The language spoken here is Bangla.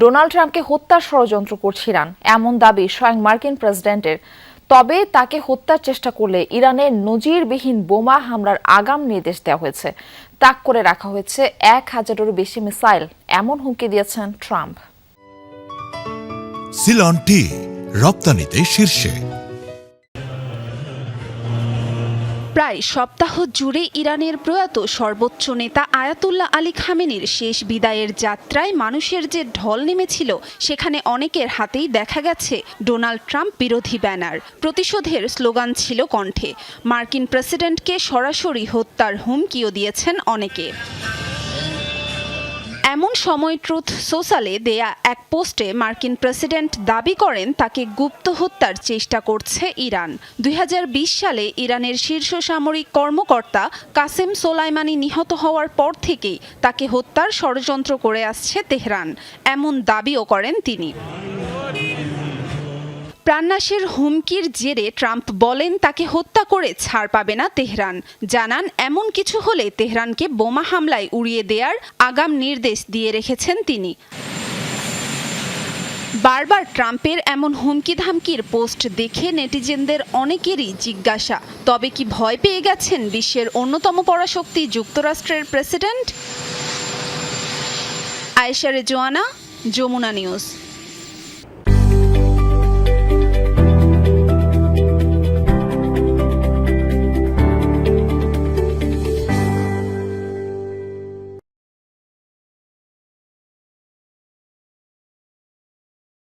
ডোনাল্ড ট্রাম্পকে হত্যার ষড়যন্ত্র করছে ইরান, এমন দাবি স্বয়ং মার্কিন প্রেসিডেন্টের। তবে তাকে হত্যার চেষ্টা করলে ইরানের নজিরবিহীন বোমা হামলার আগাম নির্দেশ দেওয়া হয়েছে। তাক করে রাখা হয়েছে 1000-এরও বেশি মিসাইল, এমন হুমকি দিয়েছেন ট্রাম্প। সিলন টি রপ্তানিতে শীর্ষে। প্রায় সপ্তাহ জুড়ে ইরানের প্রয়াত সর্বোচ্চ নেতা আয়াতুল্লাহ আলী খামেনির শেষ বিদায়ের যাত্রায় মানুষের যে ঢল নেমেছিল, সেখানে অনেকের হাতেই দেখা গেছে ডোনাল্ড ট্রাম্প বিরোধী ব্যানার। প্রতিশোধের স্লোগান ছিল কণ্ঠে। মার্কিন প্রেসিডেন্টকে সরাসরি হত্যার হুমকিও দিয়েছেন অনেকে। এমন সময় ট্রুথ সোশ্যালে দেয়া এক পোস্টে মার্কিন প্রেসিডেন্ট দাবি করেন তাকে গুপ্ত হত্যার চেষ্টা করছে ইরান। 2020 সালে ইরানের শীর্ষ সামরিক কর্মকর্তা কাসেম সোলাইমানি নিহত হওয়ার পর থেকেই তাকে হত্যার ষড়যন্ত্র করে আসছে তেহরান, এমন দাবিও করেন তিনি। প্রাণনাশের হুমকির জেরে ট্রাম্প বলেন তাকে হত্যা করে ছাড় পাবে না তেহরান। জানান এমন কিছু হলে তেহরানকে বোমা হামলায় উড়িয়ে দেওয়ার আগাম নির্দেশ দিয়ে রেখেছেন তিনি। বারবার ট্রাম্পের এমন হুমকি ধামকির পোস্ট দেখে নেটিজেনদের অনেকেরই জিজ্ঞাসা, তবে কি ভয় পেয়ে গেছেন বিশ্বের অন্যতম পরাশক্তি যুক্তরাষ্ট্রের প্রেসিডেন্ট? আয়েশা রেজওয়ানা, যমুনা নিউজ।